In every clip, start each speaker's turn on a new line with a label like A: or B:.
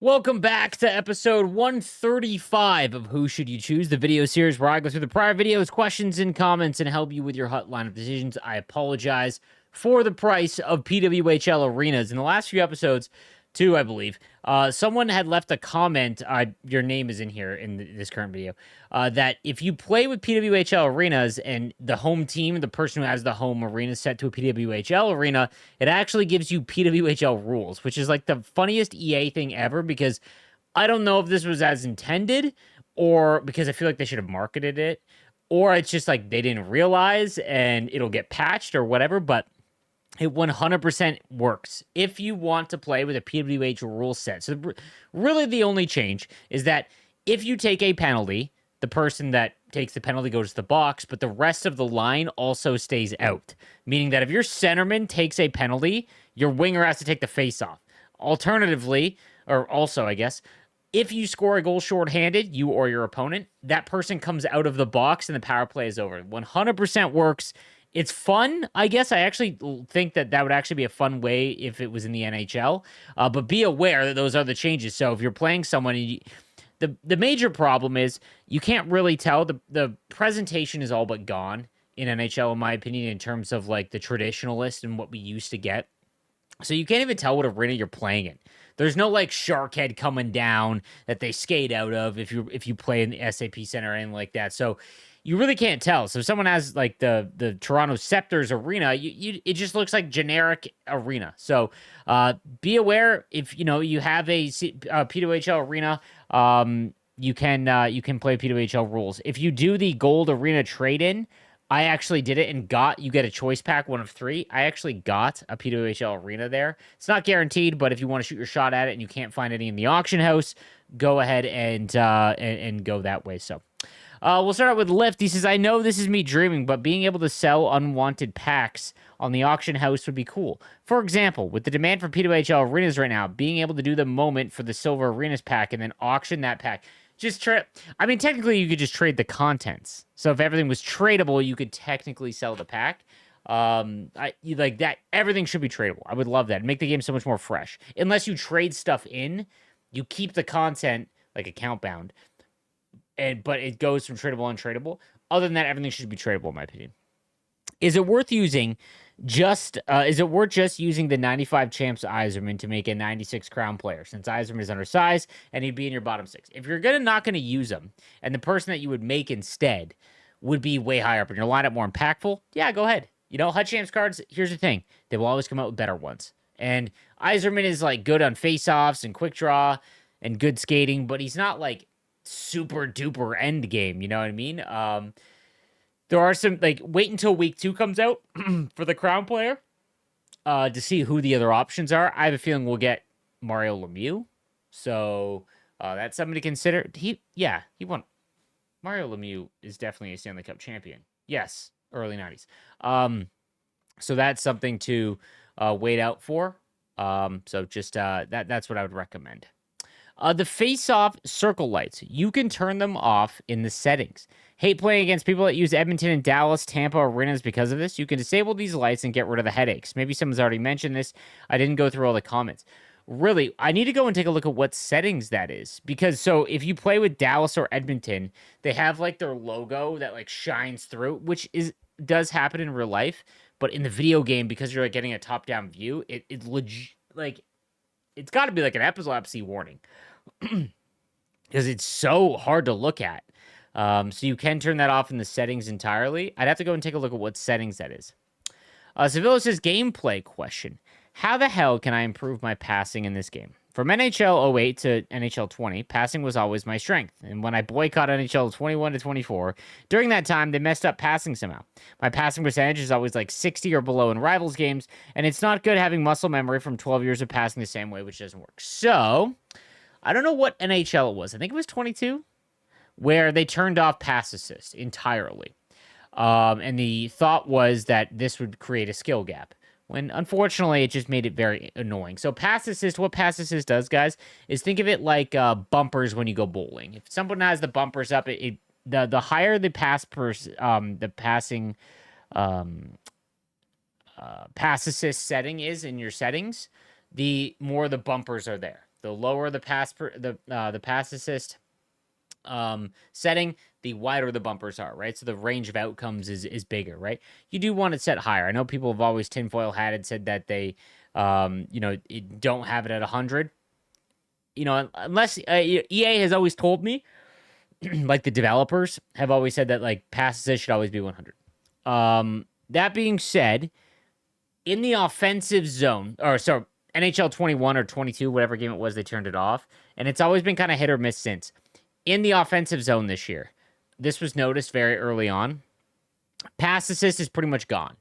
A: Welcome back to episode 135 of Who Should You Choose, the video series where I go through the prior videos, questions, and comments and help you with your HUT line of decisions. I apologize for the price of PWHL arenas. In the last few episodes, two, I believe, someone had left a comment, your name is in here in this current video, that if you play with PWHL arenas and the home team, the person who has the home arena set to a PWHL arena, it actually gives you PWHL rules, which is like the funniest EA thing ever, because I don't know if this was as intended or because I feel like they should have marketed it, or it's just like they didn't realize and it'll get patched or whatever, but it 100% works if you want to play with a PWH rule set. So really the only change is that if you take a penalty, the person that takes the penalty goes to the box, but the rest of the line also stays out. Meaning that if your centerman takes a penalty, your winger has to take the face-off. Alternatively, or also, I guess, if you score a goal shorthanded, you or your opponent, that person comes out of the box and the power play is over. 100% works. It's fun, I guess. I actually think that would actually be a fun way if it was in the NHL. But be aware that those are the changes. So if you're playing someone, the major problem is you can't really tell. The presentation is all but gone in NHL, in my opinion, in terms of like the traditionalist and what we used to get. So you can't even tell what arena you're playing in. There's no like shark head coming down that they skate out of if you play in the SAP Center or anything like that. So you really can't tell. So if someone has like the Toronto Scepters arena, it just looks like generic arena. So be aware if you have a PWHL arena, you can play PWHL rules. If you do the gold arena trade in, I actually did it and you get a choice pack, one of 3. I actually got a PWHL arena there. It's not guaranteed, but if you want to shoot your shot at it and you can't find any in the auction house, go ahead and go that way. So we'll start out with Lift. He says, I know this is me dreaming, but being able to sell unwanted packs on the auction house would be cool. For example, with the demand for PWHL arenas right now, being able to do the moment for the Silver Arenas pack and then auction that pack. I mean, technically, you could just trade the contents. So if everything was tradable, you could technically sell the pack. Like that. Everything should be tradable. I would love that. Make the game so much more fresh. Unless you trade stuff in, you keep the content like account bound, but it goes from tradable to untradeable. Other than that, everything should be tradable, in my opinion. Is it worth using just using the 95 champs Yzerman to make a 96 crown player, since Yzerman is undersized and he'd be in your bottom 6? If you're not gonna use him, and the person that you would make instead would be way higher up in your lineup, more impactful, yeah, go ahead. HUT champs cards, here's the thing, they will always come out with better ones. And Yzerman is like good on face-offs and quick draw and good skating, but he's not like super duper end game, you know what I mean? There are some, like, wait until week 2 comes out for the crown player to see who the other options are. I have a feeling we'll get Mario Lemieux. So that's something to consider. He won. Mario Lemieux is definitely a Stanley Cup champion. Yes, early 90s. So that's something to wait out for. So just that's what I would recommend. The face-off circle lights. You can turn them off in the settings. Hate playing against people that use Edmonton and Dallas, Tampa arenas because of this. You can disable these lights and get rid of the headaches. Maybe someone's already mentioned this. I didn't go through all the comments. Really, I need to go and take a look at what settings that is. Because, so, if you play with Dallas or Edmonton, they have, like, their logo that, like, shines through, which does happen in real life. But in the video game, because you're, like, getting a top-down view, it's legit, like, it's got to be, like, an epilepsy warning. Because it's so hard to look at. So you can turn that off in the settings entirely. I'd have to go and take a look at what settings that is. Sevilla says, gameplay question. How the hell can I improve my passing in this game? From NHL 08 to NHL 20, passing was always my strength. And when I boycott NHL 21 to 24, during that time, they messed up passing somehow. My passing percentage is always like 60 or below in Rivals games, and it's not good having muscle memory from 12 years of passing the same way, which doesn't work. So, I don't know what NHL it was. I think it was 22, where they turned off pass assist entirely. And the thought was that this would create a skill gap, when unfortunately it just made it very annoying. So pass assist, what pass assist does, guys, is think of it like bumpers when you go bowling. If someone has the bumpers up, the higher the pass the passing pass assist setting is in your settings, the more the bumpers are there. The lower the pass assist setting, the wider the bumpers are, right? So the range of outcomes is bigger, right? You do want it set higher. I know people have always tinfoil hatted, said that they, don't have it at 100. Unless EA has always told me, like the developers have always said that like pass assist should always be 100. That being said, in the offensive zone, or sorry, NHL 21 or 22, whatever game it was, they turned it off, and it's always been kind of hit or miss since. In the offensive zone this year, this was noticed very early on. Pass assist is pretty much gone,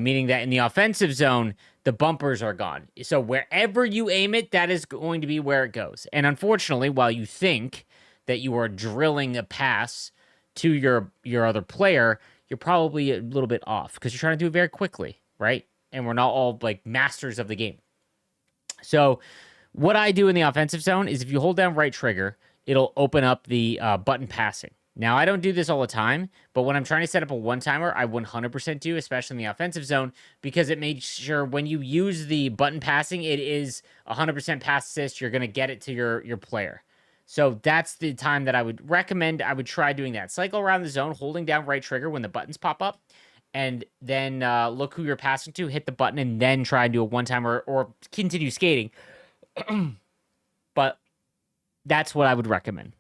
A: meaning that in the offensive zone, the bumpers are gone. So wherever you aim it, that is going to be where it goes. And unfortunately, while you think that you are drilling a pass to your other player, you're probably a little bit off because you're trying to do it very quickly, right? And we're not all like masters of the game. So what I do in the offensive zone is if you hold down right trigger, it'll open up the button passing. Now, I don't do this all the time, but when I'm trying to set up a one-timer, I 100% do, especially in the offensive zone, because it makes sure when you use the button passing, it is 100% pass assist. You're going to get it to your player. So that's the time that I would recommend. I would try doing that. Cycle around the zone, holding down right trigger when the buttons pop up, and then look who you're passing to, hit the button, and then try and do a one-timer or continue skating. But that's what I would recommend.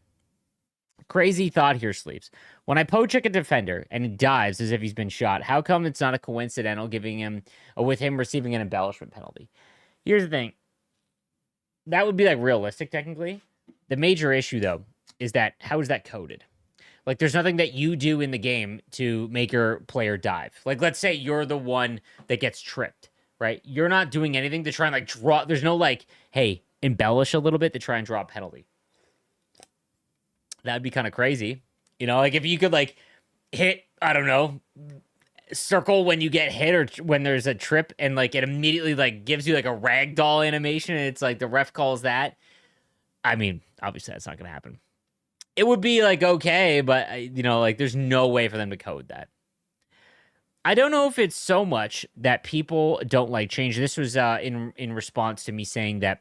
A: Crazy thought here, Sleeps. When I poach a defender and he dives as if he's been shot, how come it's not a coincidental with him receiving an embellishment penalty? Here's the thing. That would be like realistic technically. The major issue though is that how is that coded? Like there's nothing that you do in the game to make your player dive. Like let's say you're the one that gets tripped, right? You're not doing anything to try and like draw. There's no like, hey, embellish a little bit to try and draw a penalty. That'd be kind of crazy. Like if you could like hit, I don't know, circle when you get hit or when there's a trip and like it immediately like gives you like a ragdoll animation and it's like the ref calls that. I mean, obviously that's not going to happen. It would be like, okay, but like there's no way for them to code that. I don't know if it's so much that people don't like change. This was in response to me saying that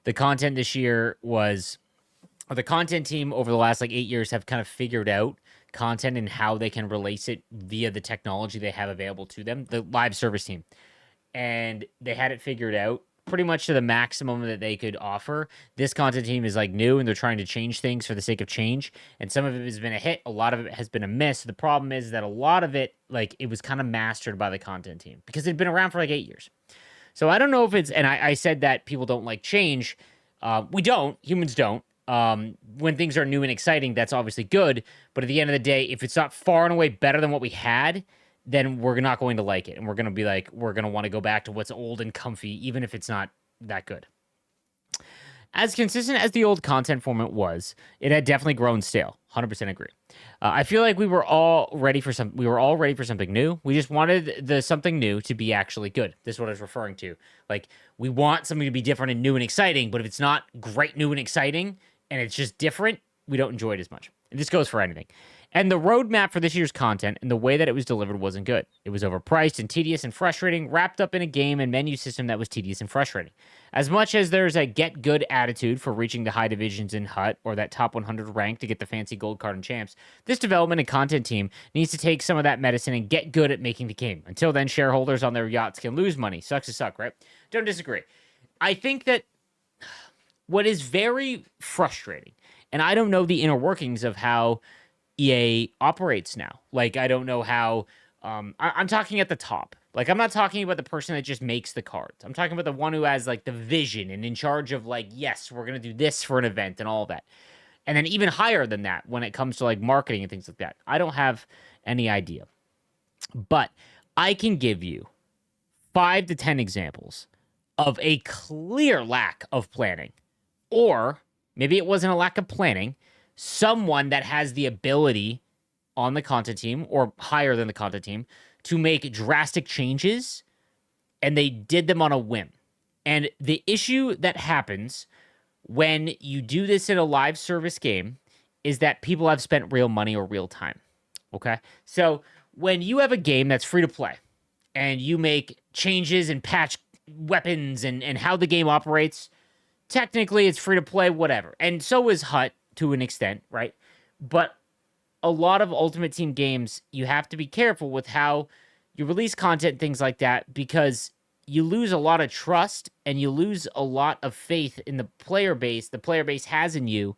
A: the content this year was... the content team over the last like 8 years have kind of figured out content and how they can release it via the technology they have available to them, the live service team. And they had it figured out pretty much to the maximum that they could offer. This content team is like new and they're trying to change things for the sake of change. And some of it has been a hit. A lot of it has been a miss. The problem is that a lot of it, like it was kind of mastered by the content team because it'd been around for like 8 years. So I don't know if it's, and I said that people don't like change. We don't, humans don't. When things are new and exciting, that's obviously good. But at the end of the day, if it's not far and away better than what we had, then we're not going to like it. And we're going to be like, we're going to want to go back to what's old and comfy, even if it's not that good. As consistent as the old content format was, it had definitely grown stale. 100% agree. I feel like we were all ready for something new. We just wanted the something new to be actually good. This is what I was referring to. Like, we want something to be different and new and exciting, but if it's not great, new, and exciting, and it's just different, we don't enjoy it as much. And this goes for anything. And the roadmap for this year's content and the way that it was delivered wasn't good. It was overpriced and tedious and frustrating, wrapped up in a game and menu system that was tedious and frustrating. As much as there's a get good attitude for reaching the high divisions in HUT or that top 100 rank to get the fancy gold card in champs, this development and content team needs to take some of that medicine and get good at making the game. Until then, shareholders on their yachts can lose money. Sucks to suck, right? Don't disagree. I think that what is very frustrating, and I don't know the inner workings of how EA operates now. Like, I don't know how... I'm talking at the top. Like, I'm not talking about the person that just makes the cards. I'm talking about the one who has, like, the vision and in charge of, like, yes, we're going to do this for an event and all that. And then even higher than that when it comes to, like, marketing and things like that. I don't have any idea. But I can give you 5 to 10 examples of a clear lack of planning. Or maybe it wasn't a lack of planning. Someone that has the ability on the content team or higher than the content team to make drastic changes, and they did them on a whim. And the issue that happens when you do this in a live service game is that people have spent real money or real time. Okay? So when you have a game that's free to play and you make changes and patch weapons and how the game operates, technically it's free to play, whatever. And so is Hut to an extent, right? But a lot of Ultimate Team games, you have to be careful with how you release content, things like that, because you lose a lot of trust and you lose a lot of faith in the player base has in you.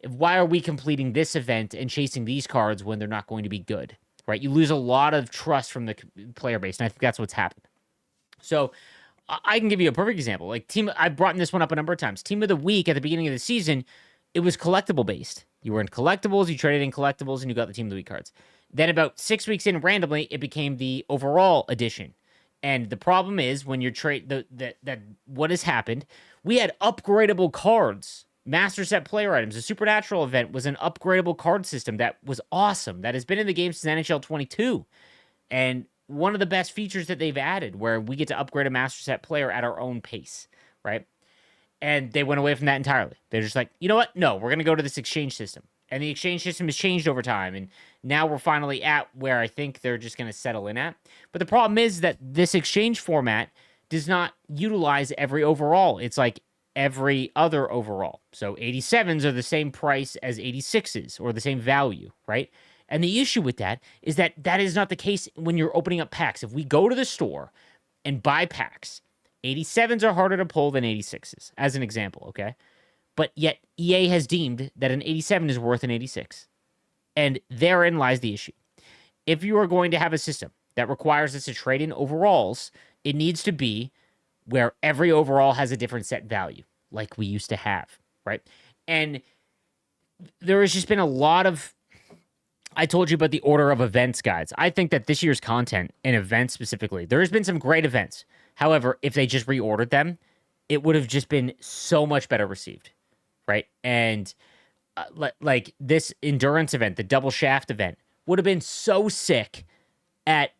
A: Why are we completing this event and chasing these cards when they're not going to be good, right? You lose a lot of trust from the player base, and I think that's what's happened. So I can give you a perfect example. Like I've brought this one up a number of times. Team of the week at the beginning of the season, it was collectible based. You were in collectibles, you traded in collectibles, and you got the Team of the Week cards. Then about 6 weeks in, randomly, it became the overall edition. And the problem is when you're that what has happened, we had upgradable cards, master set player items. The Supernatural event was an upgradable card system that was awesome. That has been in the game since NHL 22. And one of the best features that they've added where we get to upgrade a master set player at our own pace, right? And they went away from that entirely. They're just like, you know what? No, we're going to go to this exchange system. And the exchange system has changed over time. And now we're finally at where I think they're just going to settle in at. But the problem is that this exchange format does not utilize every overall. It's like every other overall. So 87s are the same price as 86s or the same value, right? And the issue with that is that that is not the case when you're opening up packs. If we go to the store and buy packs, 87s are harder to pull than 86s, as an example, okay? But yet EA has deemed that an 87 is worth an 86. And therein lies the issue. If you are going to have a system that requires us to trade in overalls, it needs to be where every overall has a different set value, like we used to have, right? And there has just been a lot of... I told you about the order of events, guys. I think that this year's content and events specifically, there has been some great events. However, if they just reordered them, it would have just been so much better received, right? And like this endurance event, the double shaft event, would have been so sick at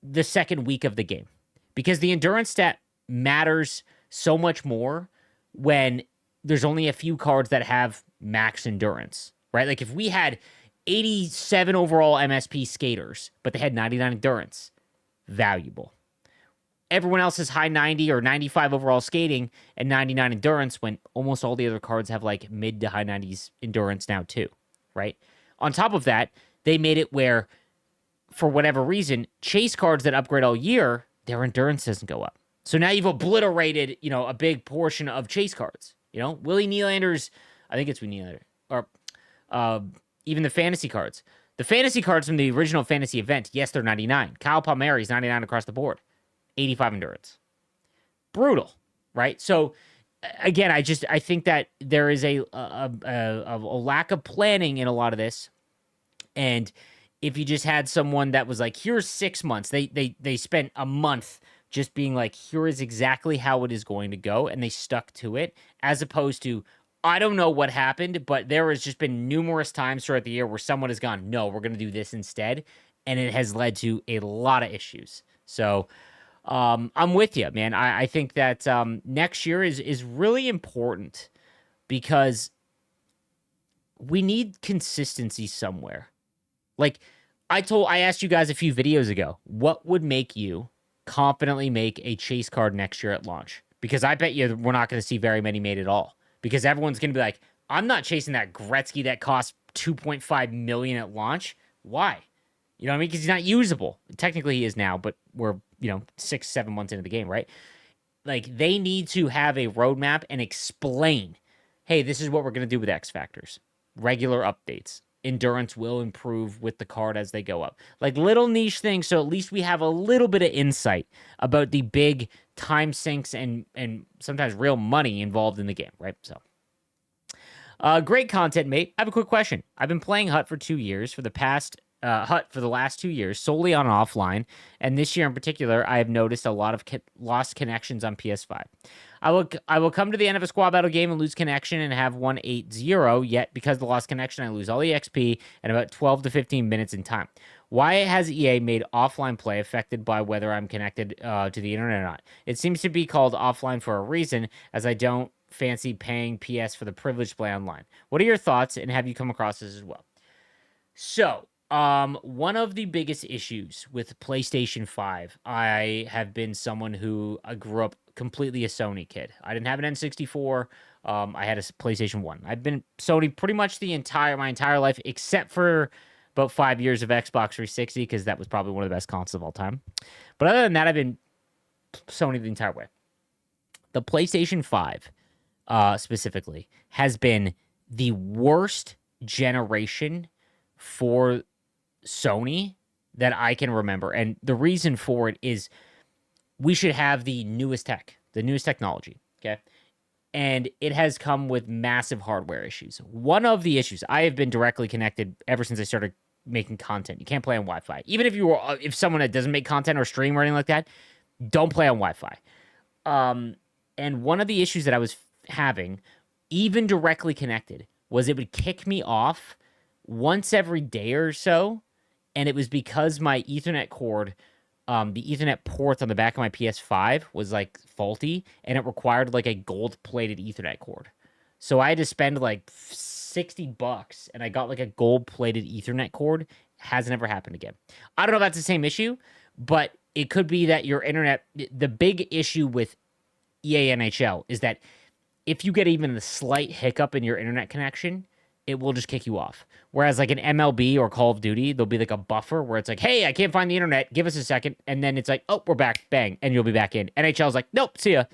A: the second week of the game because the endurance stat matters so much more when there's only a few cards that have max endurance, right? Like if we had 87 overall MSP skaters, but they had 99 endurance, valuable. Everyone else is high 90 or 95 overall skating and 99 endurance when almost all the other cards have like mid to high 90s endurance now too, right? On top of that, they made it where, for whatever reason, chase cards that upgrade all year, their endurance doesn't go up. So now you've obliterated, a big portion of chase cards. Willie Nylander's, I think it's Willie Nylander, or even the fantasy cards. The fantasy cards from the original fantasy event, yes, they're 99. Kyle Palmieri's 99 across the board. 85 endurance. Brutal, right? So again, I think that there is a lack of planning in a lot of this. And if you just had someone that was like, here's 6 months, they spent a month just being like, here is exactly how it is going to go, and they stuck to it, as opposed to, I don't know what happened, but there has just been numerous times throughout the year where someone has gone, no, we're going to do this instead, and it has led to a lot of issues. So I'm with you, man. I think that next year is really important because we need consistency somewhere. Like I asked you guys a few videos ago, what would make you confidently make a chase card next year at launch? Because I bet you we're not going to see very many made at all. Because everyone's going to be like, I'm not chasing that Gretzky that costs $2.5 million at launch. Why? You know what I mean? Because he's not usable. Technically he is now, but we're 6-7 months into the game, right? Like they need to have a roadmap and explain, hey, this is what we're going to do with X Factors. Regular updates. Endurance will improve with the card as they go up. Like little niche things, so at least we have a little bit of insight about the big time sinks and sometimes real money involved in the game, right? So, great content, mate. I have a quick question. I've been playing Hut for 2 years for the last 2 years, solely on offline, and this year in particular, I have noticed a lot of lost connections on PS5. I will come to the end of a squad battle game and lose connection and have 1-8-0, yet because of the lost connection, I lose all the XP and about 12 to 15 minutes in time. Why has EA made offline play affected by whether I'm connected to the internet or not? It seems to be called offline for a reason, as I don't fancy paying PS for the privilege to play online. What are your thoughts, and have you come across this as well? So, one of the biggest issues with PlayStation 5, I have been someone who grew up completely a Sony kid. I didn't have an N64. I had a PlayStation 1. I've been Sony pretty much my entire life, except for about 5 years of Xbox 360, because that was probably one of the best consoles of all time. But other than that, I've been Sony the entire way. The PlayStation 5, specifically, has been the worst generation for Sony that I can remember. And the reason for it is we should have the newest technology, okay? And it has come with massive hardware issues. One of the issues, I have been directly connected ever since I started making content. You can't play on Wi-Fi. Even if someone that doesn't make content or stream or anything like that, don't play on Wi-Fi. And one of the issues that I was having, even directly connected, was it would kick me off once every day or so, and it was because my Ethernet cord, the Ethernet port on the back of my PS5 was like faulty, and it required like a gold-plated Ethernet cord. So I had to spend like $60, and I got like a gold-plated Ethernet cord. Hasn't ever happened again. I don't know if that's the same issue, but it could be that your internet. The big issue with EA NHL is that if you get even the slight hiccup in your internet connection, it will just kick you off. Whereas like an MLB or Call of Duty, there'll be like a buffer where it's like, hey, I can't find the internet. Give us a second. And then it's like, oh, we're back. Bang. And you'll be back in. NHL's like, nope, see ya.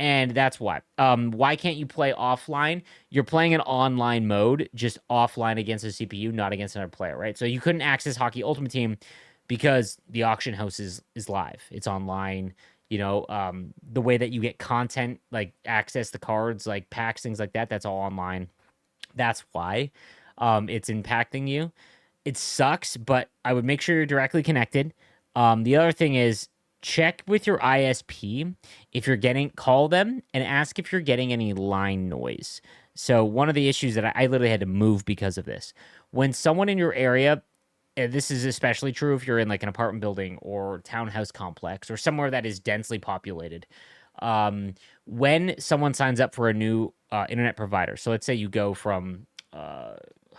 A: And that's why. Why can't you play offline? You're playing an online mode, just offline against a CPU, not against another player, right? So you couldn't access Hockey Ultimate Team because the auction house is live. It's online. You know, the way that you get content, like access the cards, like packs, things like that, that's all online. That's why it's impacting you. It sucks, but I would make sure you're directly connected. The other thing is check with your ISP if you're call them and ask if you're getting any line noise. So one of the issues that I literally had to move because of this, when someone in your area, and this is especially true if you're in like an apartment building or townhouse complex or somewhere that is densely populated. When someone signs up for a new internet provider, so let's say you go from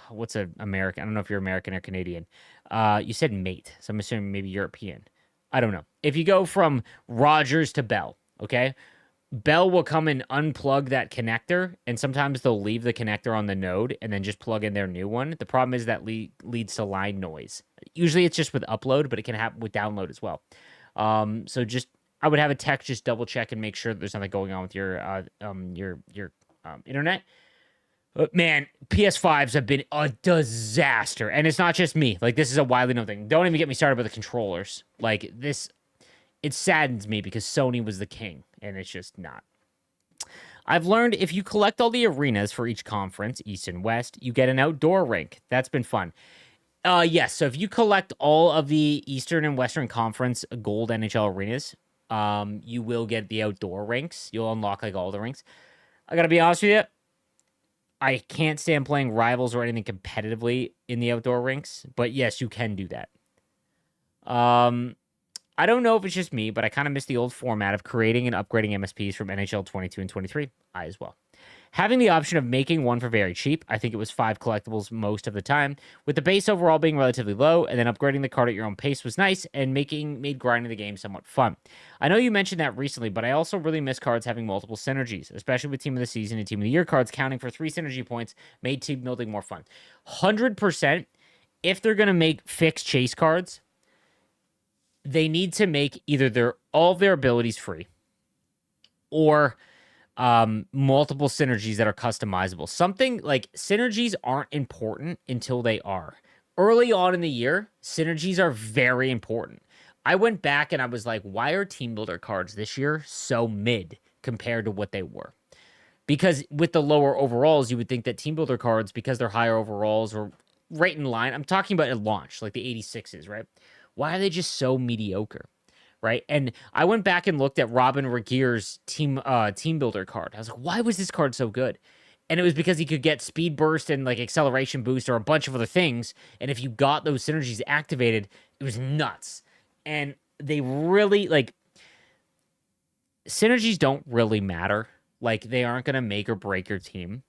A: what's an American? I don't know if you're American or Canadian. You said mate, so I'm assuming maybe European. I don't know. If you go from Rogers to Bell, okay, Bell will come and unplug that connector, and sometimes they'll leave the connector on the node and then just plug in their new one. The problem is that leads to line noise. Usually it's just with upload, but it can happen with download as well. So just I would have a tech just double check and make sure that there's nothing going on with your internet. But man, PS5s have been a disaster, and it's not just me. Like this is a widely known thing. Don't even get me started with the controllers. Like this, it saddens me because Sony was the king, and it's just not. I've learned if you collect all the arenas for each conference, East and West, you get an outdoor rink. That's been fun. Yes. So if you collect all of the Eastern and Western Conference gold NHL arenas, you will get the outdoor rinks. You'll unlock like all the rinks. I gotta be honest with you, I can't stand playing rivals or anything competitively in the outdoor rinks, but yes, you can do that. I don't know if it's just me, but I kind of miss the old format of creating and upgrading MSPs from NHL 22 and 23. I as well. Having the option of making one for very cheap, I think it was 5 collectibles most of the time, with the base overall being relatively low, and then upgrading the card at your own pace was nice, and made grinding the game somewhat fun. I know you mentioned that recently, but I also really miss cards having multiple synergies, especially with Team of the Season and Team of the Year cards counting for 3 synergy points made team building more fun. 100%, if they're going to make fixed chase cards, they need to make either all of their abilities free, or multiple synergies that are customizable. Something like synergies aren't important until they are. Early on in the year, synergies are very important. I went back and I was like, why are team builder cards this year so mid compared to what they were? Because with the lower overalls, you would think that team builder cards, because they're higher overalls, are right in line. I'm talking about at launch, like the 86s, right? Why are they just so mediocre? Right. And I went back and looked at Robin Regeer's team builder card. I was like, why was this card so good? And it was because he could get speed burst and like acceleration boost or a bunch of other things. And if you got those synergies activated, it was nuts. And they really like synergies don't really matter. Like they aren't going to make or break your team,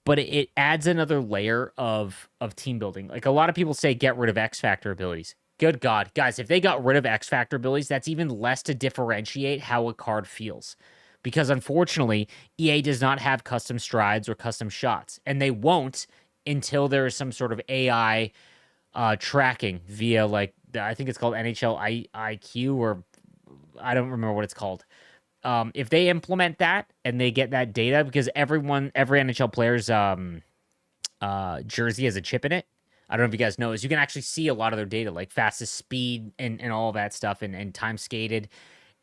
A: but it adds another layer of team building. Like a lot of people say, get rid of X Factor abilities. Good God. Guys, if they got rid of X Factor abilities, that's even less to differentiate how a card feels. because unfortunately, EA does not have custom strides or custom shots, and they won't until there is some sort of AI tracking via like I think it's called NHL IQ, or I don't remember what it's called. If they implement that and they get that data, because every NHL player's jersey has a chip in it. I don't know if you guys know this. You can actually see a lot of their data, like fastest speed and all that stuff, and time skated.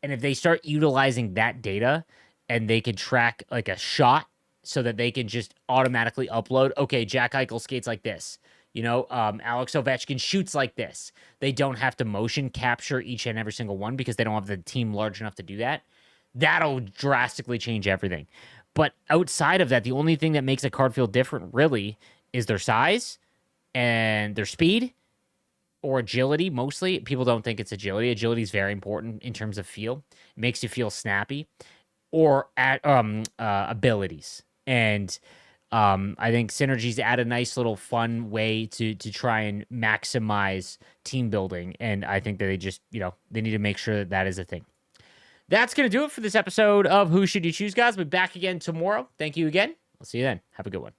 A: And if they start utilizing that data and they can track like a shot so that they can just automatically upload, okay, Jack Eichel skates like this. Alex Ovechkin shoots like this. They don't have to motion capture each and every single one because they don't have the team large enough to do that. That'll drastically change everything. But outside of that, the only thing that makes a card feel different really is their size and their speed or agility. Mostly people don't think it's agility. Agility is very important in terms of feel. It makes you feel snappy, or at abilities. And I think Synergies add a nice little fun way to try and maximize team building. And I think that they just, they need to make sure that is a thing. That's going to do it for this episode of Who Should You Choose, guys. We'll be back again tomorrow. Thank you again. I'll see you then. Have a good one.